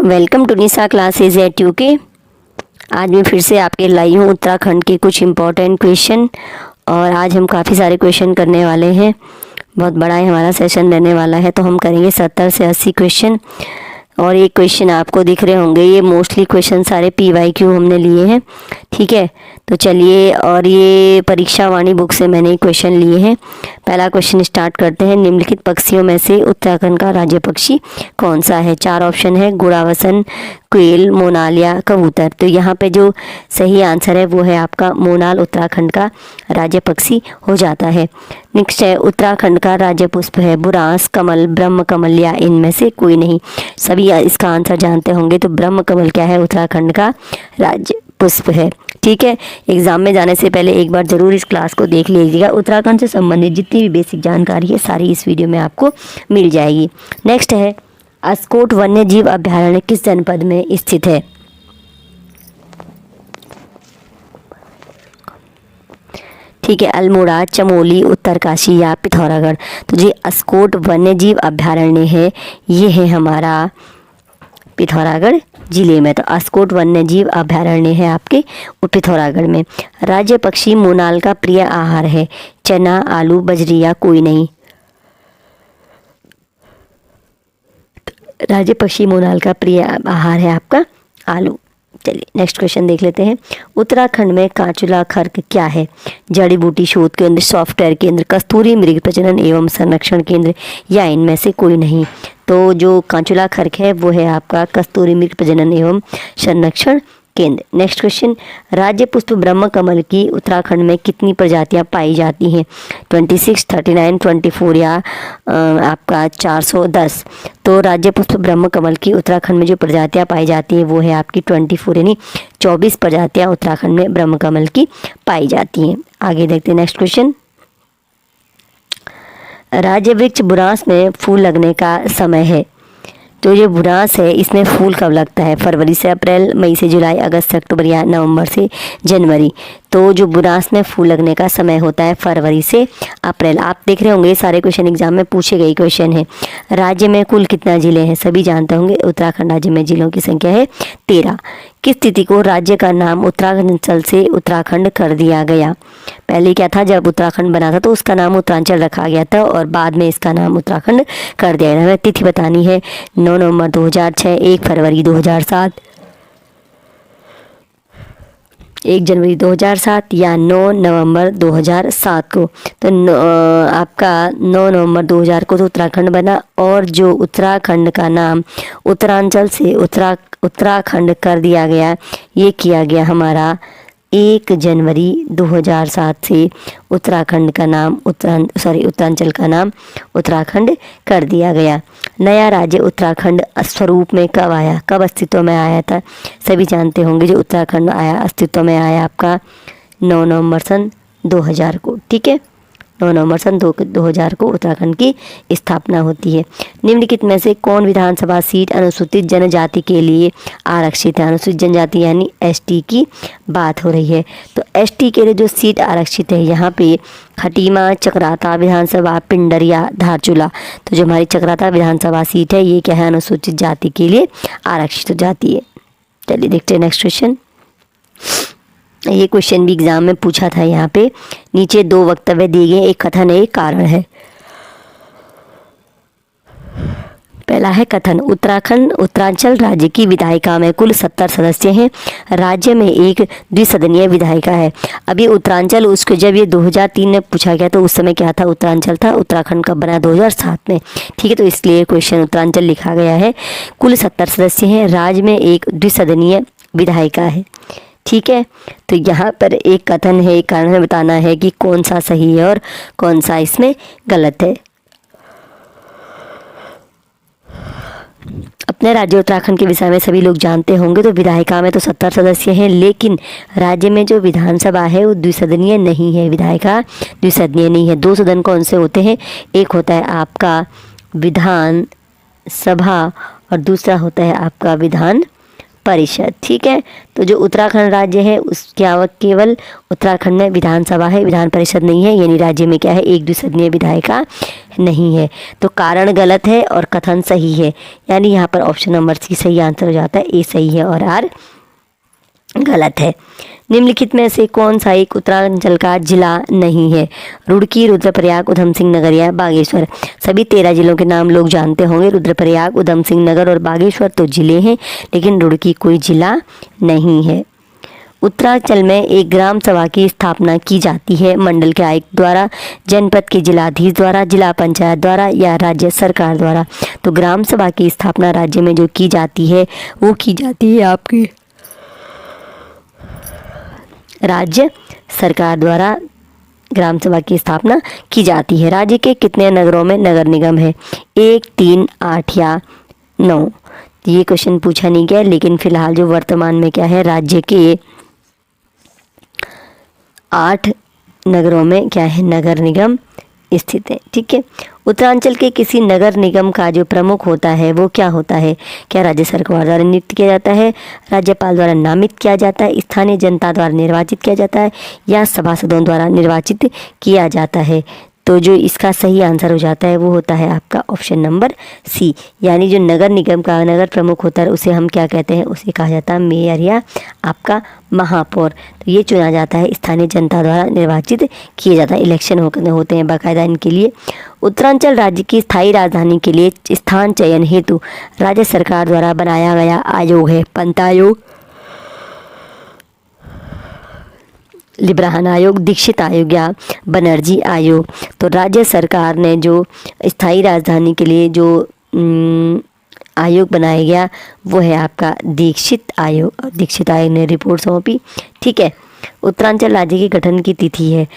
Welcome to Nisha classes at UK. आज मैं फिर से आपके लाई हूँ उत्तराखंड के कुछ इम्पोर्टेंट क्वेश्चन और आज हम काफ़ी सारे क्वेश्चन करने वाले हैं। बहुत बड़ा ही हमारा सेशन रहने वाला है, तो हम करेंगे 70 से 80 क्वेश्चन। और ये क्वेश्चन आपको दिख रहे होंगे, ये मोस्टली क्वेश्चन सारे PYQ हमने लिए हैं। ठीक है, तो चलिए, और ये परीक्षा वाणी बुक से मैंने क्वेश्चन लिए हैं। पहला क्वेश्चन स्टार्ट करते हैं। निम्नलिखित पक्षियों में से उत्तराखंड का राज्य पक्षी कौन सा है? 4 ऑप्शन है, गुड़ावसन, क्वेल, मोनाल या कबूतर। तो यहाँ पे जो सही आंसर है वो है आपका मोनाल उत्तराखंड का राज्य पक्षी हो जाता है। नेक्स्ट है, उत्तराखंड का राज्य पुष्प है बुरांस, कमल, ब्रह्म कमल या इनमें से कोई नहीं। सभी इसका आंसर जानते होंगे, तो ब्रह्म कमल क्या है? उत्तराखंड का राज्य पुष्प है। ठीक है, एग्जाम में जाने से पहले एक बार ज़रूर इस क्लास को देख लीजिएगा। उत्तराखंड से संबंधित जितनी भी बेसिक जानकारी है सारी इस वीडियो में आपको मिल जाएगी। नेक्स्ट है, अस्कोट वन्य जीव अभ्यारण्य किस जनपद में स्थित है? ठीक है, अल्मोड़ा, चमोली, उत्तरकाशी या पिथौरागढ़। तो जी अस्कोट वन्य जीव अभ्यारण्य है, ये है हमारा पिथौरागढ़ जिले में। तो अस्कोट वन्य जीव अभ्यारण्य है आपके पिथौरागढ़ में। राज्य पक्षी मोनाल का प्रिय आहार है चना, आलू, बजरी या कोई नहीं। राज्य पक्षी मोनाल का प्रिय आहार है आपका आलू। चलिए नेक्स्ट क्वेश्चन देख लेते हैं। उत्तराखंड में कांचुला खर्क क्या है? जड़ी बूटी शोध केंद्र, सॉफ्टवेयर केंद्र, कस्तूरी मृग प्रजनन एवं संरक्षण केंद्र या इनमें से कोई नहीं। तो जो कांचुला खर्क है वो है आपका कस्तूरी मृग प्रजनन एवं संरक्षण केंद्र। नेक्स्ट क्वेश्चन, राज्य पुष्प ब्रह्म कमल की उत्तराखंड में कितनी प्रजातियां पाई जाती हैं? 26, 39, 24 या आपका 410। तो राज्य पुष्प ब्रह्म कमल की उत्तराखंड में जो प्रजातियां पाई जाती हैं वो है आपकी 24 यानी 24 प्रजातियां उत्तराखंड में ब्रह्म कमल की पाई जाती हैं। आगे देखते हैं नेक्स्ट क्वेश्चन। राज्य वृक्ष बुरांस में फूल लगने का समय है। तो ये बुरांस है, इसमें फूल कब लगता है? फरवरी से अप्रैल, मई से जुलाई, अगस्त से अक्टूबर या नवंबर से जनवरी। तो जो बुरांस में फूल लगने का समय होता है फरवरी से अप्रैल। आप देख रहे होंगे ये सारे क्वेश्चन एग्जाम में पूछे गए क्वेश्चन हैं। राज्य में कुल कितना जिले हैं? सभी जानते होंगे, उत्तराखंड राज्य में जिलों की संख्या है 13। किस तिथि को राज्य का नाम उत्तरांचल से उत्तराखंड कर दिया गया? पहले क्या था, जब उत्तराखंड बना था तो उसका नाम उत्तरांचल रखा गया था और बाद में इसका नाम उत्तराखंड कर दिया गया। हमें तिथि बतानी है 9 नवंबर 2006, 1 फरवरी 2007, 1 जनवरी 2007 या 9 नवंबर 2007 को। तो आपका 9 नवंबर 2000 को तो उत्तराखंड बना, और जो उत्तराखंड का नाम उत्तरांचल से उत्तराखंड कर दिया गया, ये किया गया हमारा 1 जनवरी 2007 से उत्तराखंड का नाम उत्तरांचल का नाम उत्तराखंड कर दिया गया। नया राज्य उत्तराखंड स्वरूप में कब आया, कब अस्तित्व में आया था? सभी जानते होंगे, जो उत्तराखंड आया अस्तित्व में आया आपका 9 नवंबर सन 2000 को। ठीक है, 9 नवंबर सन 2000 को उत्तराखंड की स्थापना होती है। निम्नलिखित में से कौन विधानसभा सीट अनुसूचित जनजाति के लिए आरक्षित है? अनुसूचित जनजाति यानी ST की बात हो रही है। तो ST के लिए जो सीट आरक्षित है यहाँ पे खटीमा, चक्राता विधानसभा, पिंडरिया, धारचूला। तो जो हमारी चक्राता विधानसभा सीट है ये क्या है? अनुसूचित जाति के लिए आरक्षित हो जाती है। चलिए देखते हैं नेक्स्ट क्वेश्चन। ये क्वेश्चन भी एग्जाम में पूछा था। यहाँ पे नीचे 2 वक्तव्य दिए गए, एक कथन है, एक कारण है। पहला है कथन, उत्तरांचल राज्य की विधायिका में कुल 70 सदस्य हैं। राज्य में एक द्विसदनीय विधायिका है। अभी उत्तरांचल उसको जब ये 2003 में पूछा गया तो उस समय क्या था? उत्तरांचल था। उत्तराखंड कब बना? 2007 में। ठीक है, तो इसलिए क्वेश्चन उत्तरांचल लिखा गया है। कुल 70 सदस्य हैं, राज्य में एक द्विसदनीय विधायिका है। ठीक है, तो यहाँ पर एक कथन है, एक कारण है, बताना है कि कौन सा सही है और कौन सा इसमें गलत है। अपने राज्य उत्तराखंड के विषय में सभी लोग जानते होंगे। तो विधायिका में तो 70 सदस्य हैं, लेकिन राज्य में जो विधानसभा है वो द्विसदनीय नहीं है। विधायिका द्विसदनीय नहीं है। 2 सदन कौन से होते हैं? एक होता है आपका विधान सभा और दूसरा होता है आपका विधान परिषद। ठीक है, तो जो उत्तराखंड राज्य है उसके केवल उत्तराखंड में विधानसभा है, विधान परिषद नहीं है, यानी राज्य में क्या है, एक द्विसदनीय विधायिका नहीं है। तो कारण गलत है और कथन सही है, यानी यहाँ पर ऑप्शन नंबर सी सही आंसर हो जाता है, ए सही है और आर गलत है। निम्नलिखित में से कौन सा एक उत्तरांचल का जिला नहीं है? रुड़की, रुद्रप्रयाग, उधम सिंह नगर या बागेश्वर। सभी 13 जिलों के नाम लोग जानते होंगे। रुद्रप्रयाग, उधम सिंह नगर और बागेश्वर तो जिले हैं, लेकिन रुड़की कोई जिला नहीं है। उत्तरांचल में एक ग्राम सभा की स्थापना की जाती है मंडल के आयुक्त द्वारा, जनपद के जिलाधीश द्वारा, जिला पंचायत द्वारा या राज्य सरकार द्वारा। तो ग्राम सभा की स्थापना राज्य में जो की जाती है वो की जाती है आपकी राज्य सरकार द्वारा ग्राम सभा की स्थापना की जाती है। राज्य के कितने नगरों में नगर निगम है? 1, 3, 8 या 9। ये क्वेश्चन पूछा नहीं गया, लेकिन फिलहाल जो वर्तमान में क्या है, राज्य के 8 नगरों में क्या है, नगर निगम स्थित है। ठीक है, उत्तरांचल के किसी नगर निगम का जो प्रमुख होता है वो क्या होता है? क्या राज्य सरकार द्वारा नियुक्त किया जाता है, राज्यपाल द्वारा नामित किया जाता है, स्थानीय जनता द्वारा निर्वाचित किया जाता है या सभासदों द्वारा निर्वाचित किया जाता है? तो जो इसका सही आंसर हो जाता है वो होता है आपका ऑप्शन नंबर सी, यानी जो नगर निगम का नगर प्रमुख होता है उसे हम क्या कहते हैं, उसे कहा जाता है मेयर या आपका महापौर। तो ये चुना जाता है, स्थानीय जनता द्वारा निर्वाचित किए जाता है, इलेक्शन होते हैं बाकायदा इनके लिए। उत्तरांचल राज्य की स्थायी राजधानी के लिए स्थान चयन हेतु राज्य सरकार द्वारा बनाया गया आयोग है पंत आयोग, लिब्राहन आयोग, दीक्षित आयोग या बनर्जी आयोग। तो राज्य सरकार ने जो स्थायी राजधानी के लिए जो आयोग बनाया गया वो है आपका दीक्षित आयोग। दीक्षित आयोग ने रिपोर्ट सौंपी। ठीक है, उत्तरांचल राज्य के गठन की तिथि है,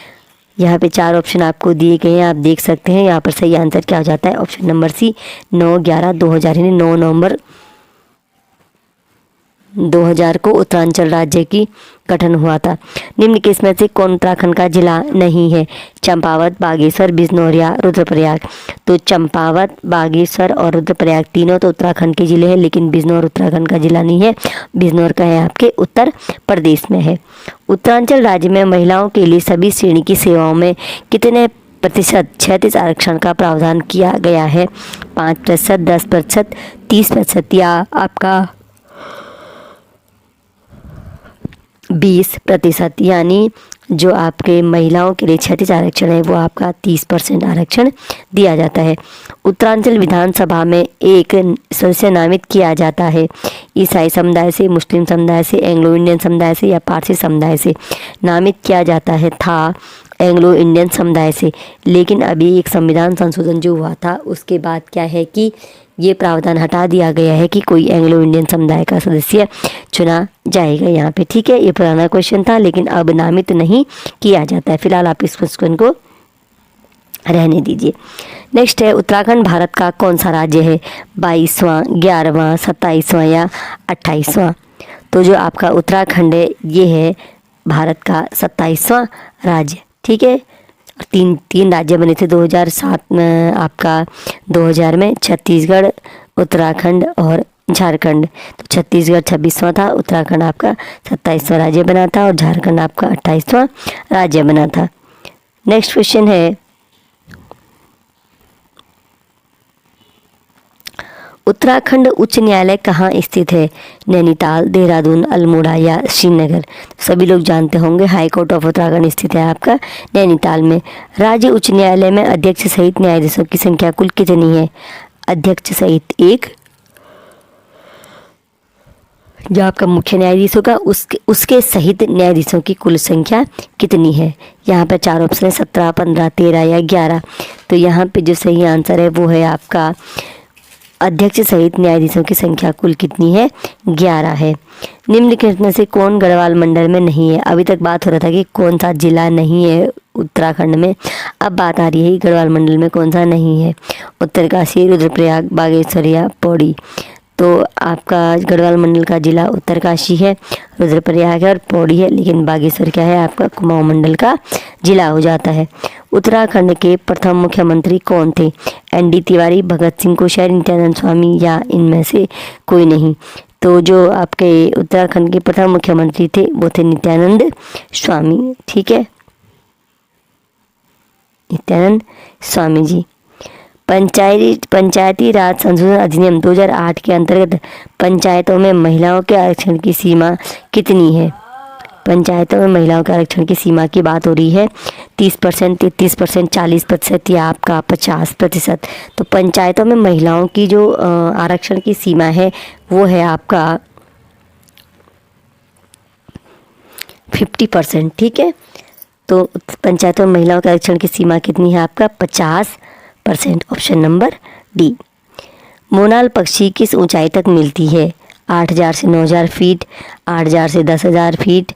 यहाँ पे 4 ऑप्शन आपको दिए गए हैं, आप देख सकते हैं। यहाँ पर सही आंसर क्या हो जाता है, ऑप्शन नंबर सी 9/11/2000, यानी 9 नवंबर 2000 को उत्तरांचल राज्य की गठन हुआ था। निम्न किस में से कौन उत्तराखंड का जिला नहीं है? चंपावत, बागेश्वर, बिजनौर या रुद्रप्रयाग। तो चंपावत, बागेश्वर और रुद्रप्रयाग तीनों तो उत्तराखंड के जिले हैं, लेकिन बिजनौर उत्तराखंड का जिला नहीं है। बिजनौर का है आपके उत्तर प्रदेश में है। उत्तरांचल राज्य में महिलाओं के लिए सभी श्रेणी की सेवाओं में कितने प्रतिशत क्षैतिज आरक्षण का प्रावधान किया गया है? 5%, 10%, 30% या आपका 20%, यानी जो आपके महिलाओं के लिए क्षैतिज आरक्षण है वो आपका 30% आरक्षण दिया जाता है। उत्तरांचल विधानसभा में एक सदस्य नामित किया जाता है ईसाई समुदाय से, मुस्लिम समुदाय से, एंग्लो इंडियन समुदाय से या पारसी समुदाय से। नामित किया जाता है था एंग्लो इंडियन समुदाय से, लेकिन अभी एक संविधान संशोधन जो हुआ था उसके बाद क्या है कि ये प्रावधान हटा दिया गया है कि कोई एंग्लो इंडियन समुदाय का सदस्य चुना जाएगा यहाँ पे। ठीक है, ये पुराना क्वेश्चन था, लेकिन अब नामित नहीं किया जाता है। फिलहाल आप इस क्वेश्चन को रहने दीजिए। नेक्स्ट है, उत्तराखंड भारत का कौन सा राज्य है? 22वां, 11वां, 27वां या 28वां। तो जो आपका उत्तराखंड है ये है भारत का 27वां राज्य। ठीक है, तीन राज्य बने थे 2007 में, आपका 2000 में छत्तीसगढ़, उत्तराखंड और झारखंड। तो छत्तीसगढ़ 26वां था, उत्तराखंड आपका 27वां राज्य बना था और झारखंड आपका 28वां राज्य बना था। नेक्स्ट क्वेश्चन है, उत्तराखंड उच्च न्यायालय कहाँ स्थित है? नैनीताल, देहरादून, अल्मोड़ा या श्रीनगर। सभी लोग जानते होंगे हाई कोर्ट ऑफ उत्तराखंड स्थित है आपका नैनीताल में। राज्य उच्च न्यायालय में अध्यक्ष सहित न्यायाधीशों की संख्या कुल कितनी है? अध्यक्ष सहित 1, जो आपका मुख्य न्यायाधीश होगा उसके सहित न्यायाधीशों की कुल संख्या कितनी है? यहाँ पर 4 ऑप्शन है, 17, 15, 13 या 11। तो यहाँ पे जो सही आंसर है वो है आपका अध्यक्ष सहित न्यायाधीशों की संख्या कुल कितनी है? 11 है। निम्नलिखित में से कौन गढ़वाल मंडल में नहीं है? अभी तक बात हो रहा था कि कौन सा जिला नहीं है उत्तराखंड में, अब बात आ रही है गढ़वाल मंडल में कौन सा नहीं है। उत्तरकाशी, रुद्रप्रयाग, बागेश्वर या पौड़ी। तो आपका गढ़वाल मंडल का जिला उत्तरकाशी है, रुद्रप्रयाग है और पौड़ी है, लेकिन बागेश्वर क्या है आपका कुमाऊं मंडल का जिला हो जाता है। उत्तराखंड के प्रथम मुख्यमंत्री कौन थे? ND तिवारी, भगत सिंह कोश्यारी, नित्यानंद स्वामी या इनमें से कोई नहीं। तो जो आपके उत्तराखंड के प्रथम मुख्यमंत्री थे वो थे नित्यानंद स्वामी। ठीक है, नित्यानंद स्वामी जी। पंचायती राज संशोधन अधिनियम 2008 के अंतर्गत पंचायतों में महिलाओं के आरक्षण की सीमा कितनी है? पंचायतों में महिलाओं के आरक्षण की सीमा की बात हो रही है 30%, 33%, 40% या आपका 50%। तो पंचायतों में महिलाओं की जो आरक्षण की सीमा है वो है आपका 50%। ठीक है, तो पंचायतों में महिलाओं के आरक्षण की सीमा कितनी है? आपका 50%। Option number D. मोनाल पक्षी किस ऊंचाई तक मिलती है? 8,000 से 9,000 फीट, 8,000 से 10,000 फीट,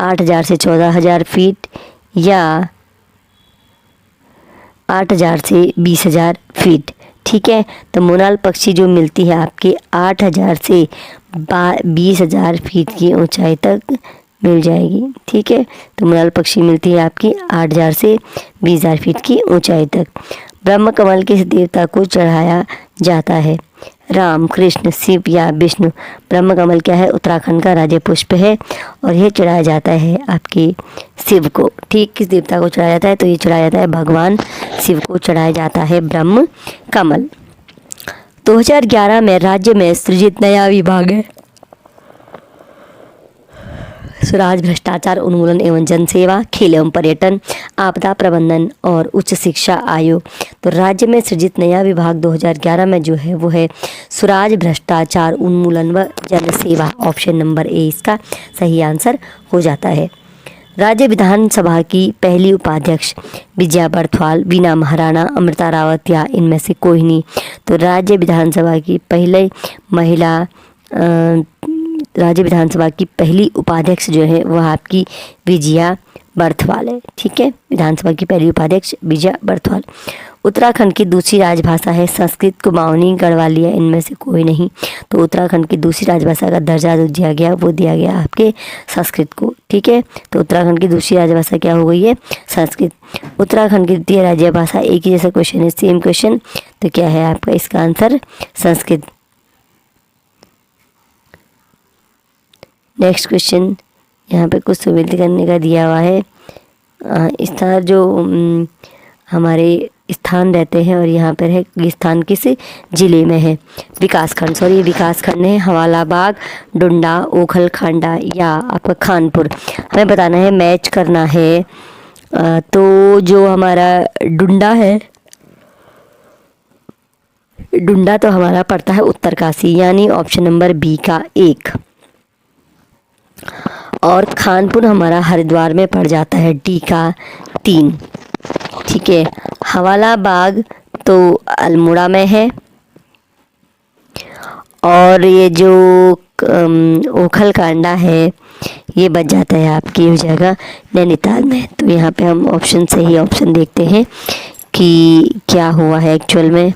8,000 से 14,000 फीट या 8,000 से 20,000 फीट। ठीक है, तो मोनाल पक्षी जो मिलती है आपके 8,000 से 20,000 फीट की ऊंचाई तक मिल जाएगी। ठीक है, तो मोनाल पक्षी मिलती है आपकी 8,000 से 20,000 फीट की ऊंचाई तक। ब्रह्म कमल किस देवता को चढ़ाया जाता है? राम, कृष्ण, शिव या विष्णु? ब्रह्म कमल क्या है? उत्तराखंड का राज्य पुष्प है और ये चढ़ाया जाता है आपके शिव को। ठीक, किस देवता को चढ़ाया जाता है? तो ये चढ़ाया जाता है भगवान शिव को चढ़ाया जाता है ब्रह्म कमल। 2011 में राज्य में सृजित नया विभाग है स्वराज, भ्रष्टाचार उन्मूलन एवं जनसेवा, खेल एवं पर्यटन, आपदा प्रबंधन और उच्च शिक्षा आयोग। तो राज्य में सृजित नया विभाग 2011 में जो है वो है स्वराज, भ्रष्टाचार उन्मूलन व जनसेवा। ऑप्शन नंबर ए इसका सही आंसर हो जाता है। राज्य विधानसभा की पहली उपाध्यक्ष विजया बर्थवाल, वीना महाराणा, अमृता रावत या इनमें से कोई नहीं? तो राज्य विधानसभा की पहली उपाध्यक्ष जो है वह आपकी विजया बर्थवाल है। ठीक है, विधानसभा की पहली उपाध्यक्ष विजया बर्थवाल। उत्तराखंड की दूसरी राजभाषा है संस्कृत, कुमाऊनी, गढ़वाली या इनमें से कोई नहीं? तो उत्तराखंड की दूसरी राजभाषा का दर्जा जो दिया गया वो दिया गया आपके संस्कृत को। ठीक है, तो उत्तराखंड की दूसरी राजभाषा क्या हो गई है? संस्कृत। उत्तराखंड की द्वितीय राजभाषा, एक ही जैसा क्वेश्चन है, सेम क्वेश्चन, तो क्या है आपका इसका आंसर? संस्कृत। नेक्स्ट क्वेश्चन, यहाँ पे कुछ सुविधा करने का दिया हुआ है। स्थान जो हमारे स्थान रहते हैं और यहाँ पर है ये स्थान किस जिले में है? विकासखंड, सॉरी ये विकासखंड है हवालाबाग, डुंडा, ओखल खांडा या आपका खानपुर। हमें बताना है, मैच करना है। तो जो हमारा डुंडा है, डुंडा तो हमारा पड़ता है उत्तरकाशी, यानी ऑप्शन नंबर बी का 1। और खानपुर हमारा हरिद्वार में पड़ जाता है, डी का 3। ठीक है, हवाला बाग तो अल्मोड़ा में है और ये जो ओखल कांडा है ये बच जाता है आपकी हो जाएगा नैनीताल में। तो यहाँ पे हम ऑप्शन सही ऑप्शन देखते हैं कि क्या हुआ है एक्चुअल में।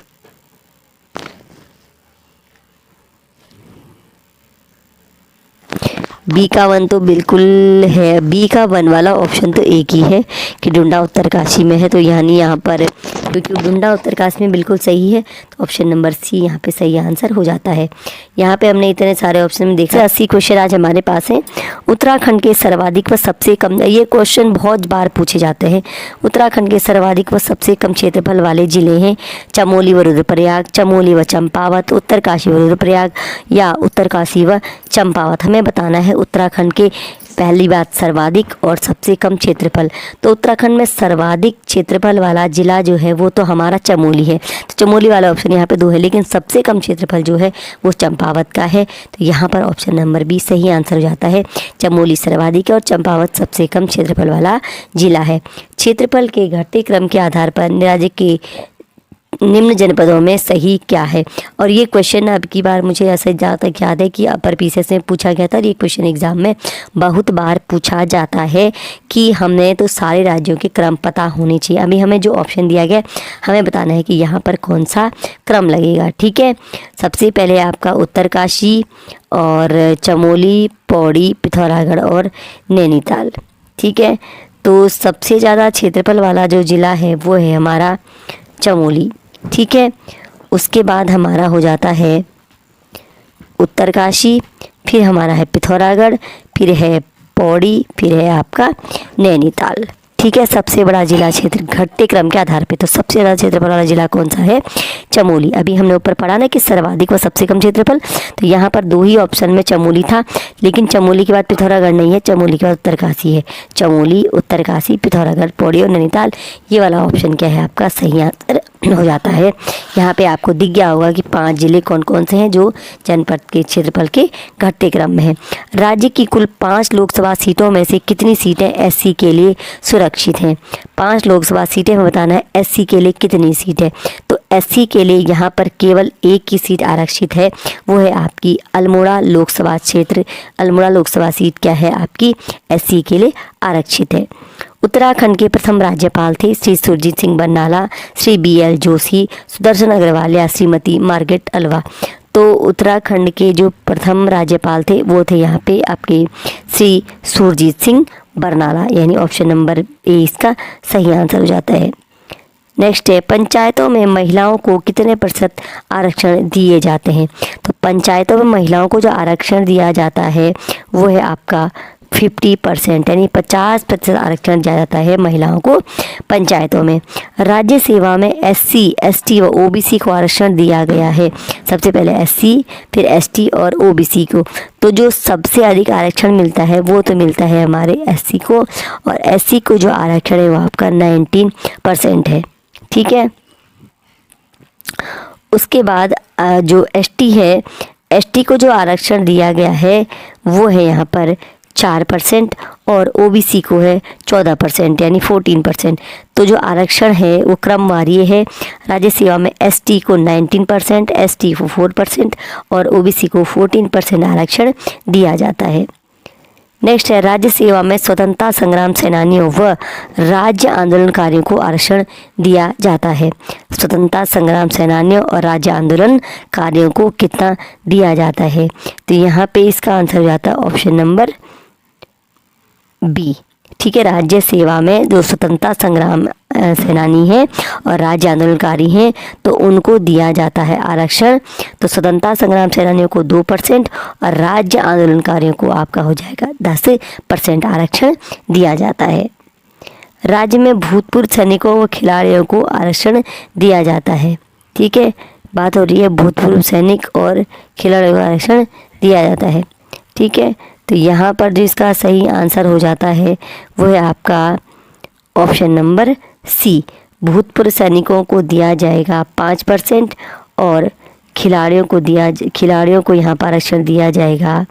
बी का 1 तो बिल्कुल है, बी का 1 वाला ऑप्शन तो एक ही है कि डुंडा उत्तरकाशी में है, तो यानी यहाँ पर क्योंकि डुंडा उत्तरकाशी में बिल्कुल सही है तो ऑप्शन नंबर सी यहाँ पे सही आंसर हो जाता है। यहाँ पे हमने इतने सारे ऑप्शन में देखा। 80 क्वेश्चन आज हमारे पास हैं। उत्तराखंड के सर्वाधिक व सबसे कम, ये क्वेश्चन बहुत बार पूछे जाते हैं। उत्तराखंड के सर्वाधिक व सबसे कम क्षेत्रफल वाले जिले हैं चमोली व रुद्रप्रयाग, चमोली व चंपावत, उत्तरकाशी व रुद्रप्रयाग या उत्तरकाशी व चंपावत। हमें बताना है उत्तराखंड के पहली बात सर्वाधिक और सबसे कम क्षेत्रफल। तो उत्तराखंड में सर्वाधिक क्षेत्रफल वाला जिला जो है वो तो हमारा चमोली है, तो चमोली वाला ऑप्शन यहाँ पे 2 है, लेकिन सबसे कम क्षेत्रफल जो है वो चंपावत का है, तो यहाँ पर ऑप्शन नंबर बी सही आंसर हो जाता है। चमोली सर्वाधिक और चंपावत सबसे कम क्षेत्रफल वाला जिला है। क्षेत्रफल के घटते क्रम के आधार पर राज्य के निम्न जनपदों में सही क्या है? और ये क्वेश्चन अब की बार मुझे ऐसे जहाँ तक याद है कि अपर पीसीएस में पूछा गया था और ये क्वेश्चन एग्जाम में बहुत बार पूछा जाता है कि हमें तो सारे राज्यों के क्रम पता होने चाहिए। अभी हमें जो ऑप्शन दिया गया हमें बताना है कि यहाँ पर कौन सा क्रम लगेगा। ठीक है, सबसे पहले आपका उत्तरकाशी और चमोली, पौड़ी, पिथौरागढ़ और नैनीताल। ठीक है, तो सबसे ज़्यादा क्षेत्रफल वाला जो ज़िला है वो है हमारा चमोली। ठीक है, उसके बाद हमारा हो जाता है उत्तरकाशी, फिर हमारा है पिथौरागढ़, फिर है पौड़ी, फिर है आपका नैनीताल। ठीक है, सबसे बड़ा जिला क्षेत्र घटते क्रम के आधार पे, तो सबसे ज़्यादा क्षेत्रफल वाला जिला कौन सा है? चमोली। अभी हमने ऊपर पढ़ा ना कि सर्वाधिक व सबसे कम क्षेत्रफल, तो यहाँ पर 2 ही ऑप्शन में चमोली था, लेकिन चमोली के बाद पिथौरागढ़ नहीं है, चमोली के बाद उत्तरकाशी है। चमोली, उत्तरकाशी, पिथौरागढ़, पौड़ी और नैनीताल, ये वाला ऑप्शन क्या है आपका? सही आंसर हो जाता है। यहाँ पे आपको दिख गया होगा कि 5 जिले कौन कौन से हैं जो जनपद के क्षेत्रफल के घटते क्रम में हैं। राज्य की कुल 5 लोकसभा सीटों में से कितनी सीटें एससी के लिए सुरक्षित हैं? 5 लोकसभा सीटें हमें बताना है, एससी के लिए कितनी सीट है? तो एससी के लिए यहाँ पर केवल एक ही सीट आरक्षित है, वो है आपकी अल्मोड़ा लोकसभा क्षेत्र। अल्मोड़ा लोकसभा सीट क्या है आपकी? एससी के लिए आरक्षित है। उत्तराखंड के प्रथम राज्यपाल थे श्री सुरजीत सिंह बरनाला, श्री BL जोशी, सुदर्शन अग्रवाल या श्रीमती मार्गरेट अल्वा। तो उत्तराखंड के जो प्रथम राज्यपाल थे वो थे यहाँ पे आपके श्री सुरजीत सिंह बरनाला, यानी ऑप्शन नंबर ए इसका सही आंसर हो जाता है। नेक्स्ट है, पंचायतों में महिलाओं को कितने प्रतिशत आरक्षण दिए जाते हैं? तो पंचायतों में महिलाओं को जो आरक्षण दिया जाता है वो है आपका 50%, यानी 50% आरक्षण दिया जाता है महिलाओं को पंचायतों में। राज्य सेवा में SC, ST व OBC को आरक्षण दिया गया है। सबसे पहले SC, फिर ST और OBC को। तो जो सबसे अधिक आरक्षण मिलता है वो तो मिलता है हमारे SC को, और SC को जो आरक्षण है वो आपका 19% है। ठीक है, उसके बाद जो ST है, ST को जो आरक्षण दिया गया है वो है यहाँ पर 4% और OBC को है 14%, यानी 14%। तो जो आरक्षण है वो क्रमवार ये है, राज्य सेवा में ST को 19%, ST को 4% और OBC को 14% आरक्षण दिया जाता है। नेक्स्ट है, राज्य सेवा में स्वतंत्रता संग्राम सेनानियों व राज्य आंदोलनकारियों को आरक्षण दिया जाता है। स्वतंत्रता संग्राम सेनानियों और राज्य आंदोलनकारियों को कितना दिया जाता है? तो यहाँ पे इसका आंसर हो जाता है ऑप्शन नंबर बी। ठीक है, राज्य सेवा में जो स्वतंत्रता संग्राम सेनानी हैं और राज्य आंदोलनकारी हैं तो उनको दिया जाता है आरक्षण। तो स्वतंत्रता संग्राम सेनानियों को 2% और राज्य आंदोलनकारियों को आपका हो जाएगा 10% आरक्षण दिया जाता है। राज्य में भूतपूर्व सैनिकों व खिलाड़ियों को आरक्षण दिया जाता है। ठीक है, बात हो रही है भूतपूर्व सैनिक और खिलाड़ियों को आरक्षण दिया जाता है। ठीक है, तो यहाँ पर जो इसका सही आंसर हो जाता है वो है आपका ऑप्शन नंबर सी। भूतपूर्व सैनिकों को दिया जाएगा 5% और खिलाड़ियों को यहाँ पर आरक्षण दिया जाएगा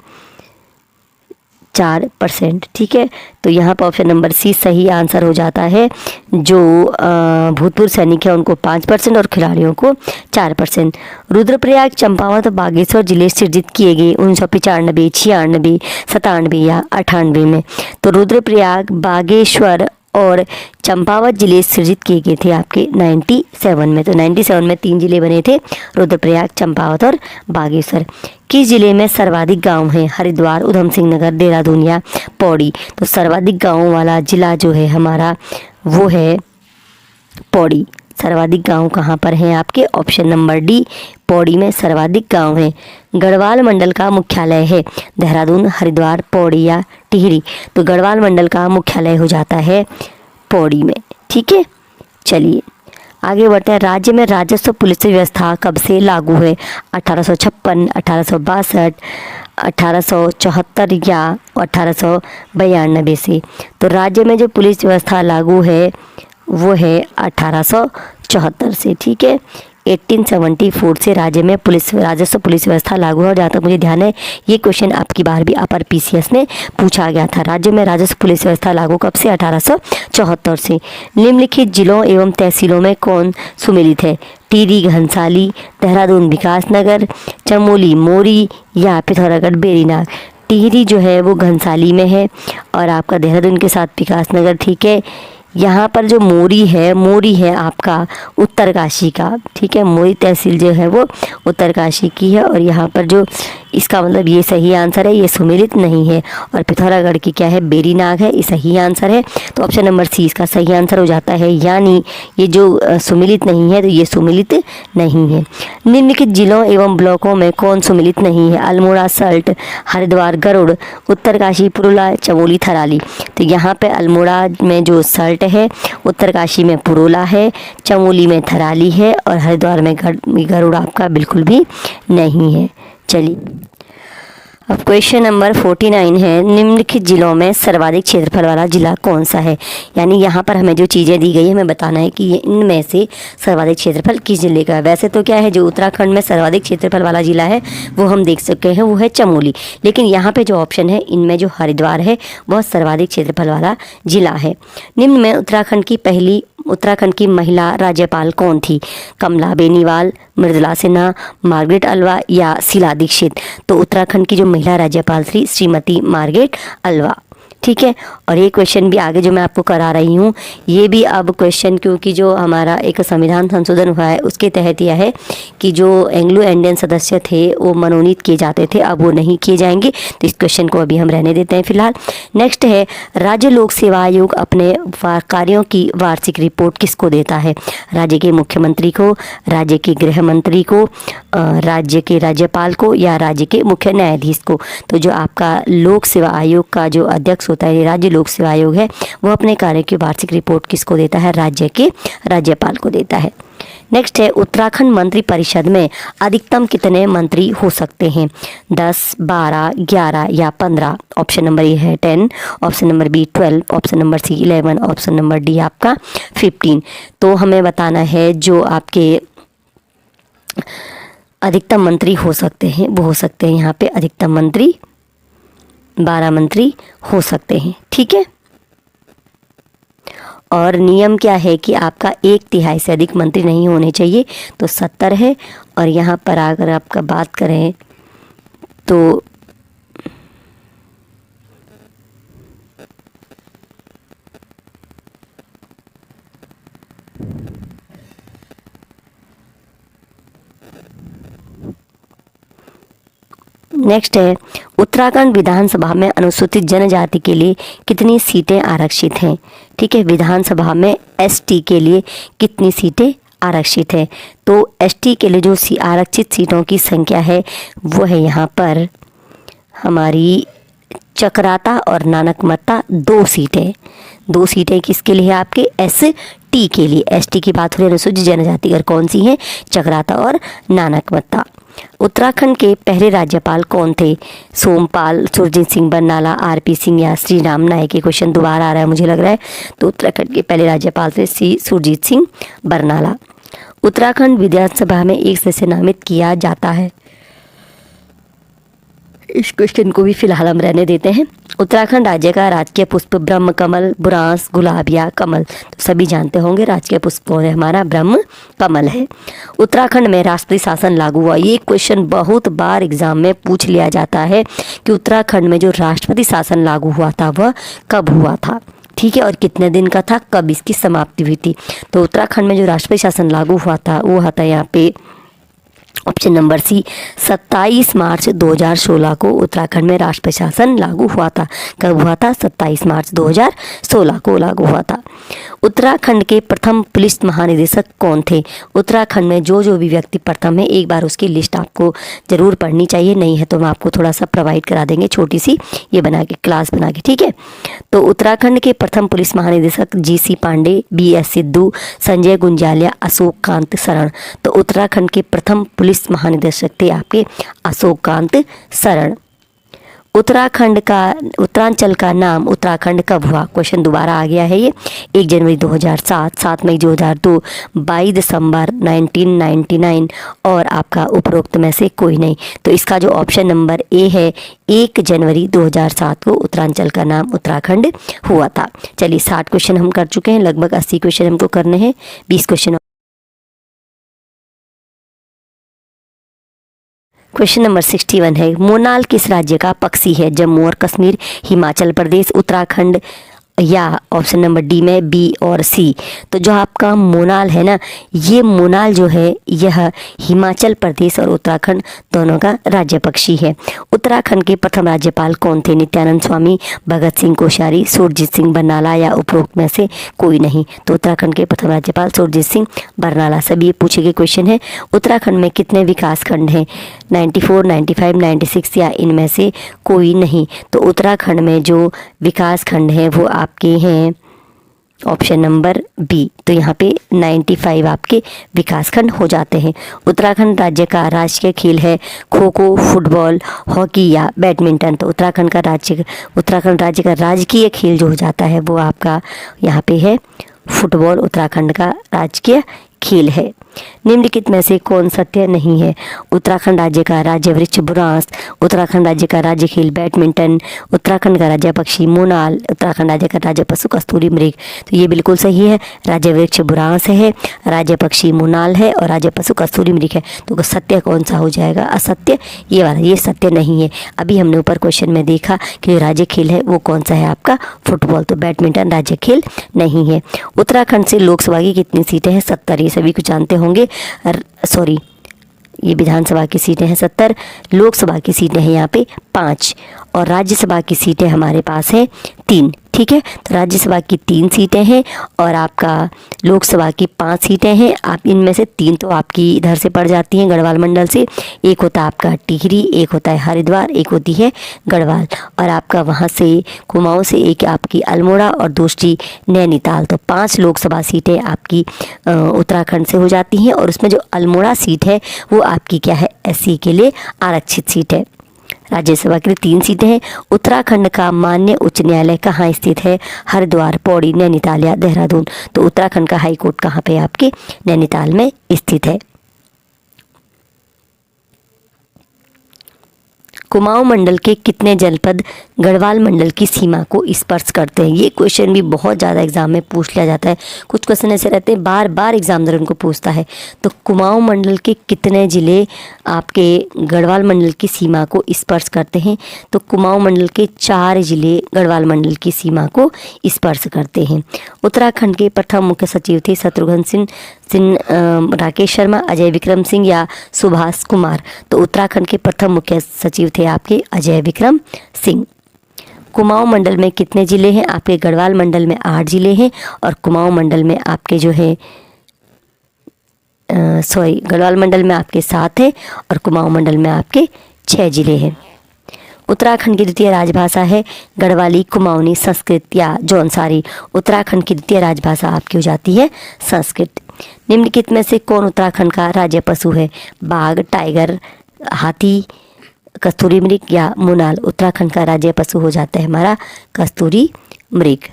4%। ठीक है, तो यहाँ पर ऑप्शन नंबर सी सही आंसर हो जाता है। जो भूतपूर्व सैनिक है उनको 5% और खिलाड़ियों को 4%। रुद्रप्रयाग, चंपावत और बागेश्वर जिले सृजित किए गए 1995, 96, 97 या 98 में। तो रुद्रप्रयाग, बागेश्वर और चंपावत जिले सृजित किए गए थे आपके 97 में। तो 97 में 3 जिले बने थे, रुद्रप्रयाग, चंपावत और बागेश्वर। किस जिले में सर्वाधिक गांव हैं? हरिद्वार, उधम सिंह नगर, देहरादून या पौड़ी। तो सर्वाधिक गांवों वाला जिला जो है हमारा वो है पौड़ी। सर्वाधिक गांव कहाँ पर हैं आपके? ऑप्शन नंबर डी, पौड़ी में सर्वाधिक गांव हैं। गढ़वाल मंडल का मुख्यालय है देहरादून, हरिद्वार, पौड़ी या टिहरी। तो गढ़वाल मंडल का मुख्यालय हो जाता है पौड़ी में। ठीक है, चलिए आगे बढ़ते हैं। राज्य में राजस्व पुलिस व्यवस्था कब से लागू है? 1856, 1862, 1874 या 1892 से। तो राज्य में जो पुलिस व्यवस्था लागू है वो है 1874 से। ठीक है, 1874 से राज्य में राजस्व पुलिस व्यवस्था लागू है। और जहाँ तक मुझे ध्यान है ये क्वेश्चन आपकी बार भी अपर PCS में पूछा गया था। राज्य में राजस्व पुलिस व्यवस्था लागू कब से? 1874 से। निम्नलिखित जिलों एवं तहसीलों में कौन सुमेलित है? टिहरी घनसाली, देहरादून विकासनगर, चमोली मोरी या पिथौरागढ़ बेरीनाग। टिहरी जो है वो घनसाली में है और आपका देहरादून के साथ विकासनगर। ठीक है, यहाँ पर जो मोरी है आपका उत्तरकाशी का। ठीक है, मोरी तहसील जो है वो उत्तरकाशी की है और यहाँ पर जो इसका मतलब ये सही आंसर है, ये सुमेलित नहीं है। और पिथौरागढ़ की क्या है, बेरीनाग है, ये सही आंसर है। तो ऑप्शन नंबर सी इसका सही आंसर हो जाता है, यानी ये जो सुमेलित नहीं है तो ये सुमेलित नहीं है। निम्नलिखित जिलों एवं ब्लॉकों में कौन सुमेलित नहीं है? अल्मोड़ा, सल्ट, हरिद्वार, गरुड़, उत्तरकाशी, पुरुला, चमोली, थराली। तो यहाँ पे अल्मोड़ा में जो सल्ट है, उत्तरकाशी में पुरुला है, चमोली में थराली है और हरिद्वार में गरुड़ आपका बिल्कुल भी नहीं है। चलिए अब क्वेश्चन नंबर 49 है, निम्नलिखित जिलों में सर्वाधिक क्षेत्रफल वाला जिला कौन सा है? यानी यहाँ पर हमें जो चीज़ें दी गई है हमें बताना है कि ये इनमें से सर्वाधिक क्षेत्रफल किस जिले का है। वैसे तो क्या है, जो उत्तराखंड में सर्वाधिक क्षेत्रफल वाला जिला है वो हम देख सकते हैं, वो है चमोली। लेकिन यहाँ पे जो ऑप्शन है इनमें जो हरिद्वार है वह सर्वाधिक क्षेत्रफल वाला जिला है। निम्न में उत्तराखंड की महिला राज्यपाल कौन थी? कमला बेनीवाल, मृदुला सिन्हा, मार्गरेट अल्वा या शीला दीक्षित। तो उत्तराखंड की जो महिला राज्यपाल थी श्रीमती मार्गरेट अल्वा। ठीक है, और ये क्वेश्चन भी आगे जो मैं आपको करा रही हूँ ये भी अब क्वेश्चन, क्योंकि जो हमारा एक संविधान संशोधन हुआ है उसके तहत यह है कि जो एंग्लो इंडियन सदस्य थे वो मनोनीत किए जाते थे, अब वो नहीं किए जाएंगे, तो इस क्वेश्चन को अभी हम रहने देते हैं फिलहाल। नेक्स्ट है, राज्य लोक सेवा आयोग अपने कार्यों की वार्षिक रिपोर्ट किसको देता है? राज्य के मुख्यमंत्री को, राज्य के गृह मंत्री को, राज्य के राज्यपाल को या राज्य के मुख्य न्यायाधीश को। तो जो आपका लोक सेवा आयोग का जो अध्यक्ष होता है, राज्य लोक सेवा आयोग है, वो अपने कार्य की वार्षिक रिपोर्ट किसको देता है? राज्य के राज्यपाल को देता है। नेक्स्ट है, उत्तराखंड मंत्री परिषद में अधिकतम कितने मंत्री हो सकते हैं? 10, 12, 11 या 15। ऑप्शन नंबर ए है 10, option number B 12, option number C 11, option number D आपका 15। तो हमें बताना है जो आपके अधिकतम मंत्री हो सकते हैं वो हो सकते हैं यहाँ पे अधिकतम मंत्री 12 मंत्री हो सकते हैं। ठीक है, और नियम क्या है कि आपका 1/3 से अधिक मंत्री नहीं होने चाहिए, तो 70 है। और यहाँ पर अगर आपका बात करें तो नेक्स्ट है, उत्तराखंड विधानसभा में अनुसूचित जनजाति के लिए कितनी सीटें आरक्षित हैं? ठीक है, विधानसभा में एसटी के लिए कितनी सीटें आरक्षित है? तो एसटी के लिए जो आरक्षित सीटों की संख्या है वो है यहाँ पर हमारी चकराता और नानकमत्ता 2 सीटें। 2 सीटें किसके लिए है? आपके एसटी के लिए। एसटी की बात हो रही है, अनुसूचित जनजाति, और कौन सी है? चकराता और नानकमत्ता। उत्तराखंड के पहले राज्यपाल कौन थे? सोमपाल, सुरजीत सिंह बरनाला, आरपी सिंह या श्री राम नायक। ये क्वेश्चन दोबारा आ रहा है मुझे लग रहा है। तो उत्तराखंड के पहले राज्यपाल थे श्री सुरजीत सिंह बरनाला। उत्तराखंड विधानसभा में एक सदस्य नामित किया जाता है। इस क्वेश्चन को भी फिलहाल हम रहने देते हैं। उत्तराखंड राज्य का राजकीय पुष्प ब्रह्म कमल, बुरांस, गुलाब या कमल। तो सभी जानते होंगे राजकीय पुष्प है हमारा ब्रह्म कमल है। उत्तराखंड में राष्ट्रीय शासन लागू हुआ। ये क्वेश्चन बहुत बार एग्जाम में पूछ लिया जाता है कि उत्तराखंड में जो राष्ट्रपति शासन लागू हुआ था वह कब हुआ था? ठीक है, और कितने दिन का था, कब इसकी समाप्ति हुई थी? तो उत्तराखंड में जो राष्ट्रपति शासन लागू हुआ था वो था यहाँ पे ऑप्शन नंबर सी 27 मार्च 2016 को उत्तराखंड में राष्ट्रपति शासन लागू हुआ था। कब हुआ था? 27 मार्च 2016 को लागू हुआ था। उत्तराखंड के प्रथम पुलिस महानिदेशक कौन थे? उत्तराखंड में जो भी व्यक्ति प्रथम है एक बार उसकी लिस्ट आपको ज़रूर पढ़नी चाहिए, नहीं है तो हम आपको थोड़ा सा प्रोवाइड करा देंगे, छोटी सी ये बना के क्लास बना के। ठीक है, तो उत्तराखंड के प्रथम पुलिस महानिदेशक GC पांडे, BS सिद्धू, संजय गुंजालिया, अशोक कांत शरण। तो उत्तराखंड के प्रथम पुलिस महानिदेशक थे आपके अशोक कांत शरण। उत्तरांचल का नाम उत्तराखंड कब हुआ? क्वेश्चन दोबारा आ गया है ये। 1 जनवरी 2007, 7 मई 2002, 22 दिसंबर 1999 और आपका उपरोक्त में से कोई नहीं। तो इसका जो ऑप्शन नंबर ए है 1 जनवरी 2007 को उत्तरांचल का नाम उत्तराखंड हुआ था। चलिए 60 क्वेश्चन हम कर चुके हैं, लगभग 80 क्वेश्चन हमको करने हैं, 20 क्वेश्चन। क्वेश्चन नंबर 61 है, मोनाल किस राज्य का पक्षी है? जम्मू और कश्मीर, हिमाचल प्रदेश, उत्तराखंड, या ऑप्शन नंबर डी में बी और सी। तो जो आपका मोनाल है ना, ये मोनाल जो है यह हिमाचल प्रदेश और उत्तराखंड दोनों का राज्य पक्षी है। उत्तराखंड के प्रथम राज्यपाल कौन थे? नित्यानंद स्वामी, भगत सिंह कोश्यारी, सुरजीत सिंह बरनाला या उपरोक्त में से कोई नहीं। तो उत्तराखंड के प्रथम राज्यपाल सुरजीत सिंह बरनाला। सभी ये पूछे गए क्वेश्चन है। उत्तराखंड में कितने विकास खंड हैं? 94, 95, 96 या इनमें से कोई नहीं। तो उत्तराखंड में जो विकास खंड है वो आपके हैं ऑप्शन नंबर बी। तो यहाँ पे 95 आपके विकास खंड हो जाते हैं। उत्तराखंड राज्य का राष्ट्रीय खेल है खो खो, फुटबॉल, हॉकी या बैडमिंटन। तो उत्तराखंड राज्य का राजकीय खेल जो हो जाता है वो आपका यहाँ पे है फुटबॉल। उत्तराखंड का राजकीय खेल है। निम्नलिखित में से कौन सत्य नहीं है? उत्तराखंड राज्य का राज्य वृक्ष बुरांस, उत्तराखंड राज्य का राज्य खेल बैडमिंटन, उत्तराखंड का राज्य पक्षी मोनाल, उत्तराखंड राज्य का राज्य पशु कस्तूरी मृग। तो ये बिल्कुल सही है। राज्य वृक्ष बुरांस है, राज्य पक्षी मोनाल है और राज्य पशु कस्तूरी मृग है। तो सत्य कौन सा हो जाएगा? असत्य ये वाला, ये सत्य नहीं है। अभी हमने ऊपर क्वेश्चन में देखा कि जो राज्य खेल है वो कौन सा है आपका फुटबॉल। तो बैडमिंटन राज्य खेल नहीं है। उत्तराखंड से लोकसभा की कितनी सीटें हैं? 70। ये सभी कुछ जानते होंगे। सॉरी, ये विधानसभा की सीटें हैं 70, लोकसभा की सीटें हैं यहाँ पे 5 और राज्यसभा की सीटें हमारे पास हैं 3। ठीक है, तो राज्यसभा की 3 सीटें हैं और आपका लोकसभा की 5 सीटें हैं। आप इनमें से 3 तो आपकी इधर से पड़ जाती हैं गढ़वाल मंडल से। एक होता है आपका टिहरी, एक होता है हरिद्वार, एक होती है गढ़वाल और आपका वहाँ से कुमाऊँ से एक आपकी अल्मोड़ा और दूसरी नैनीताल। तो 5 लोकसभा सीटें आपकी उत्तराखंड से हो जाती हैं और उसमें जो अल्मोड़ा सीट है वो आपकी क्या है? एससी के लिए आरक्षित सीट है। राज्यसभा के लिए 3 सीटें हैं। उत्तराखंड का मान्य उच्च न्यायालय कहाँ स्थित है? हरिद्वार, पौड़ी, नैनीताल या देहरादून। तो उत्तराखंड का हाई कोर्ट कहाँ पे आपके? नैनीताल में स्थित है। कुमाऊं मंडल के कितने जनपद गढ़वाल मंडल की सीमा को स्पर्श करते हैं? ये क्वेश्चन भी बहुत ज़्यादा एग्जाम में पूछ लिया जाता है। कुछ क्वेश्चन ऐसे रहते हैं बार बार एग्जामिनर उनको पूछता है। तो कुमाऊं मंडल के कितने ज़िले आपके गढ़वाल मंडल की सीमा को स्पर्श करते हैं? तो कुमाऊं मंडल के 4 ज़िले गढ़वाल मंडल की सीमा को स्पर्श करते हैं। उत्तराखंड के प्रथम मुख्य सचिव थे शत्रुघ्न सिंह, राकेश शर्मा, अजय विक्रम सिंह या सुभाष कुमार। तो उत्तराखंड के प्रथम मुख्य सचिव थे आपके अजय विक्रम सिंह। कुमाऊं मंडल में कितने ज़िले हैं? आपके गढ़वाल मंडल में 8 ज़िले हैं और कुमाऊं मंडल में आपके जो है गढ़वाल मंडल में आपके 7 है और कुमाऊं मंडल में आपके 6 ज़िले हैं। उत्तराखंड की द्वितीय राजभाषा है गढ़वाली, कुमाऊनी, संस्कृत या जौनसारी। उत्तराखंड की द्वितीय राजभाषा आपकी हो जाती है संस्कृत। निम्नलिखित में से कौन उत्तराखंड का राज्य पशु है? बाघ, टाइगर, हाथी, कस्तूरी मृग या मोनाल। उत्तराखंड का राज्य पशु हो जाता है हमारा कस्तूरी मृग।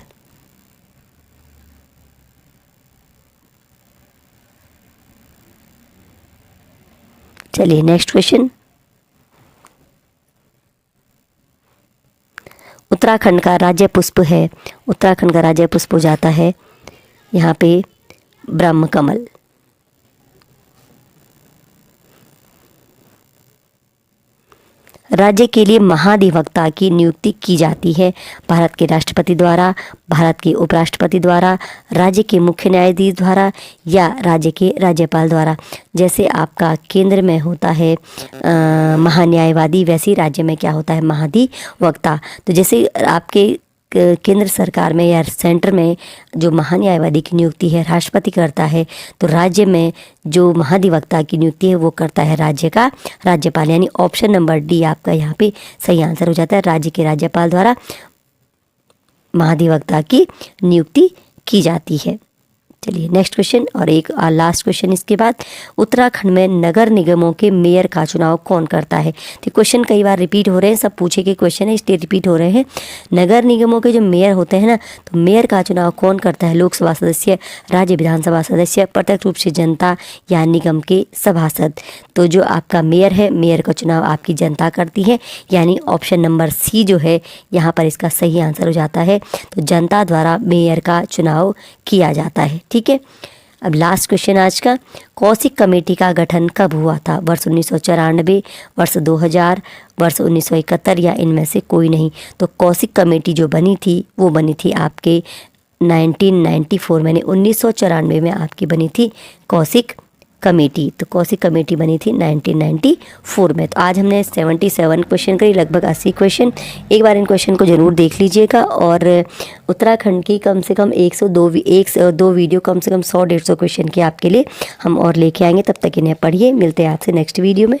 चलिए नेक्स्ट क्वेश्चन। उत्तराखंड का राज्य पुष्प है, उत्तराखंड का राज्य पुष्प हो जाता है यहाँ पे ब्रह्म कमल। राज्य के लिए महाधिवक्ता की नियुक्ति की जाती है भारत के राष्ट्रपति द्वारा, भारत के उपराष्ट्रपति द्वारा, राज्य के मुख्य न्यायाधीश द्वारा या राज्य के राज्यपाल द्वारा। जैसे आपका केंद्र में होता है महान्यायवादी, वैसे ही राज्य में क्या होता है? महाधिवक्ता। तो जैसे आपके केंद्र सरकार में या सेंटर में जो महान्यायवादी की नियुक्ति है राष्ट्रपति करता है, तो राज्य में जो महाधिवक्ता की नियुक्ति है वो करता है राज्य का राज्यपाल। यानी ऑप्शन नंबर डी आपका यहाँ पे सही आंसर हो जाता है। राज्य के राज्यपाल द्वारा महाधिवक्ता की नियुक्ति की जाती है। चलिए नेक्स्ट क्वेश्चन और एक लास्ट क्वेश्चन इसके बाद। उत्तराखंड में नगर निगमों के मेयर का चुनाव कौन करता है? तो क्वेश्चन कई बार रिपीट हो रहे हैं, सब पूछे के क्वेश्चन है इसलिए रिपीट हो रहे हैं। नगर निगमों के जो मेयर होते हैं ना, तो मेयर का चुनाव कौन करता है? लोकसभा सदस्य, राज्य विधानसभा सदस्य, प्रत्यक्ष रूप से जनता या निगम के सभासद। तो जो आपका मेयर है, मेयर का चुनाव आपकी जनता करती है, यानी ऑप्शन नंबर सी जो है यहाँ पर इसका सही आंसर हो जाता है। तो जनता द्वारा मेयर का चुनाव किया जाता है। ठीक है, अब लास्ट क्वेश्चन आज का, कौशिक कमेटी का गठन कब हुआ था? वर्ष 1994, वर्ष 2000, वर्ष 1971 या इनमें से कोई नहीं। तो कौशिक कमेटी जो बनी थी वो बनी थी आपके 1994 में, 1994 में आपकी बनी थी कौशिक कमेटी। तो कौशिक कमेटी बनी थी 1994 में। तो आज हमने 77 क्वेश्चन करी, लगभग 80 क्वेश्चन। एक बार इन क्वेश्चन को ज़रूर देख लीजिएगा और उत्तराखंड की कम से कम 102 वीडियो, कम से कम 100-150 क्वेश्चन के आपके लिए हम और लेके आएंगे। तब तक इन्हें पढ़िए। मिलते हैं आपसे नेक्स्ट वीडियो में।